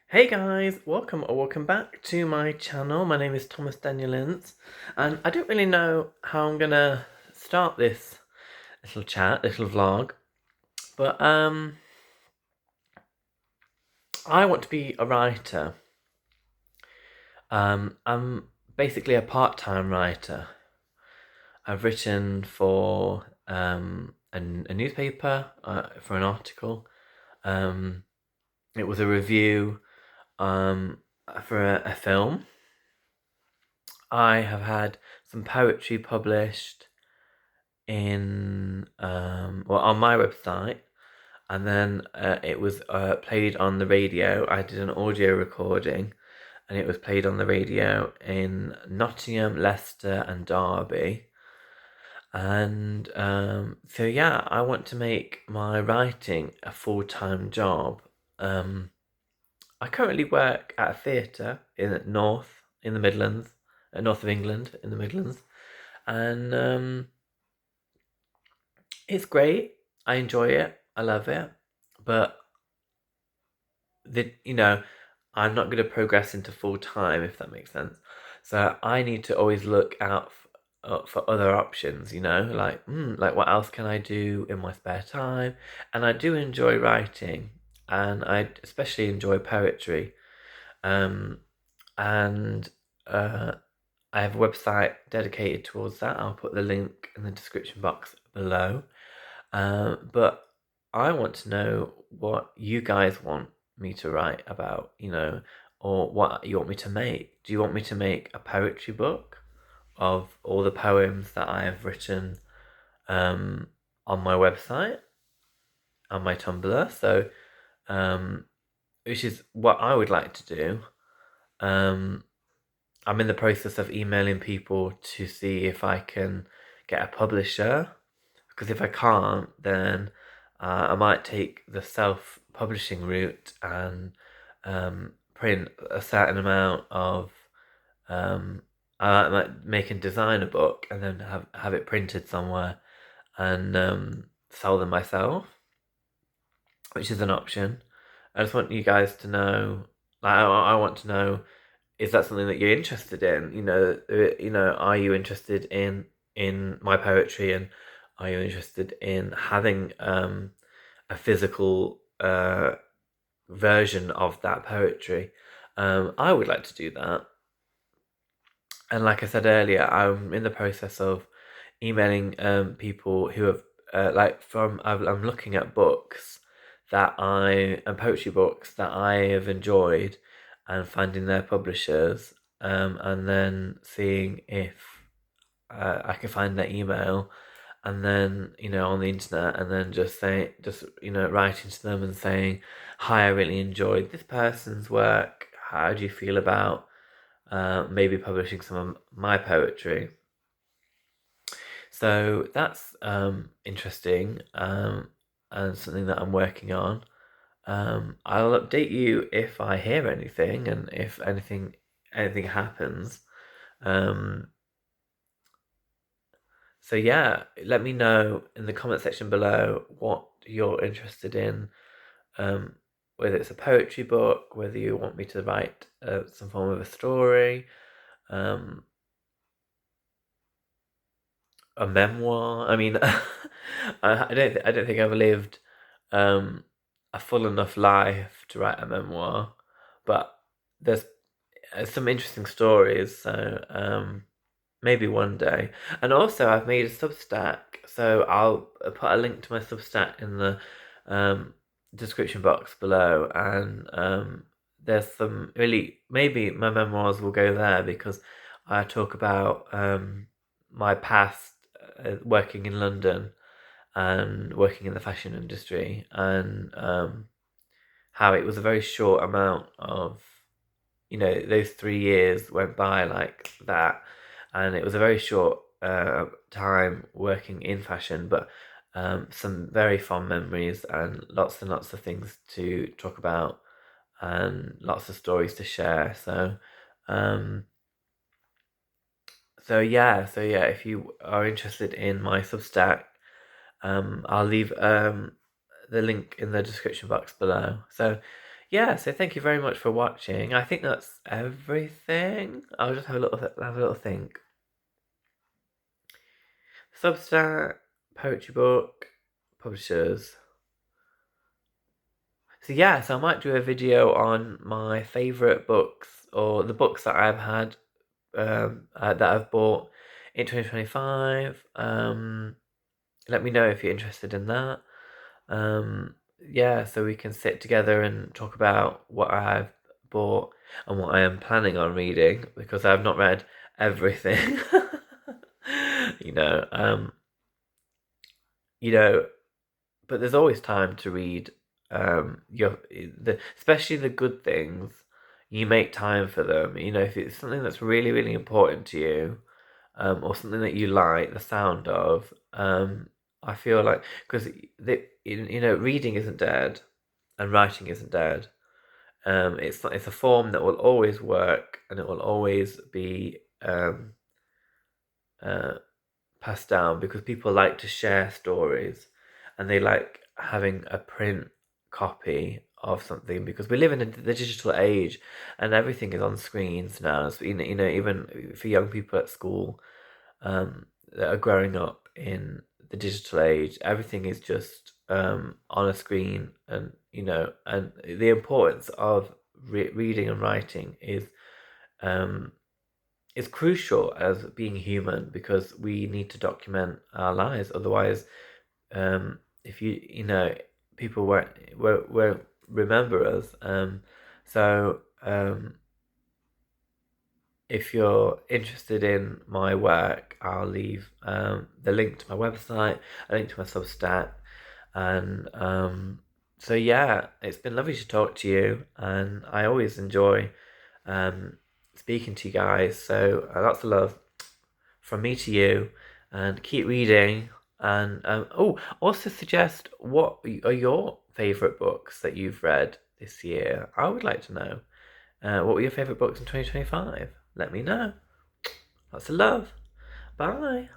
Hey guys, welcome or welcome back to my channel. My name is Thomas Danielins, and I don't really know how I'm gonna start this little vlog, but I want to be a writer. I'm basically a part-time writer. I've written for a newspaper for an article. Um, it was a review for a film. I have had some poetry published on my website, and then it was played on the radio. I did an audio recording, and it was played on the radio in Nottingham, Leicester, and Derby. And so yeah, I want to make my writing a full-time job. I currently work at a theatre in the Midlands, north of England, in the Midlands, and it's great. I enjoy it. I love it, but I'm not going to progress into full time, if that makes sense. So I need to always look out for other options. Like what else can I do in my spare time? And I do enjoy writing, and I especially enjoy poetry. Um, and I have a website dedicated towards that. I'll put the link in the description box below. But I want to know what you guys want me to write about, or what you want me to make. Do you want me to make a poetry book of all the poems that I have written on my website, on my Tumblr? So, which is what I would like to do. Um, I'm in the process of emailing people to see if I can get a publisher, because if I can't, then I might take the self-publishing route and print a certain amount of. I might make and design a book and then have it printed somewhere and sell them myself, which is an option. I just want you guys to know. I want to know, is that something that you're interested in? Are you interested in my poetry, and are you interested in having a physical version of that poetry? I would like to do that, and like I said earlier, I'm in the process of emailing people who have I'm looking at books and poetry books that I have enjoyed, and finding their publishers, and then seeing if I can find their email, and then on the internet, and then just writing to them and saying, hi, I really enjoyed this person's work. How do you feel about maybe publishing some of my poetry? So that's interesting, and something that I'm working on. I'll update you if I hear anything, and if anything happens. Um, so yeah, let me know in the comment section below what you're interested in. Whether it's a poetry book, whether you want me to write some form of a story, um, a memoir. I mean, I don't think I've lived um, a full enough life to write a memoir, but there's some interesting stories. So maybe one day. And also, I've made a Substack, so I'll put a link to my Substack in the um, description box below. And there's some really, maybe my memoirs will go there, because I talk about my past working in London and working in the fashion industry, and how it was a very short amount of, those 3 years went by like that, and it was a very short time working in fashion, but some very fond memories, and lots of things to talk about, and lots of stories to share. Um, so yeah, if you are interested in my Substack, I'll leave the link in the description box below. So yeah, so thank you very much for watching. I think that's everything. I'll just have a little think. Substack, poetry book, publishers. So yeah, so I might do a video on my favourite books or the books that I've had that I've bought in 2025. Let me know if you're interested in that. Yeah, so we can sit together and talk about what I've bought and what I am planning on reading because I've not read everything. you know, um, you know, but there's always time to read especially the good things. You make time for them. If it's something that's really, really important to you, or something that you like the sound of, I feel like because reading isn't dead and writing isn't dead. It's a form that will always work and it will always be uh, passed down because people like to share stories and they like having a print copy of something because we live in the digital age and everything is on screens now. So, even for young people at school that are growing up in the digital age, everything is just on a screen, and the importance of reading and writing um, is crucial as being human because we need to document our lives. Otherwise, if people won't remember us. So if you're interested in my work, I'll leave the link to my website, a link to my Substack, and so yeah, it's been lovely to talk to you, and I always enjoy um, speaking to you guys. So lots of love from me to you, and keep reading. And also suggest what are your favourite books that you've read this year. I would like to know. What were your favourite books in 2025? Let me know. Lots of love. Bye.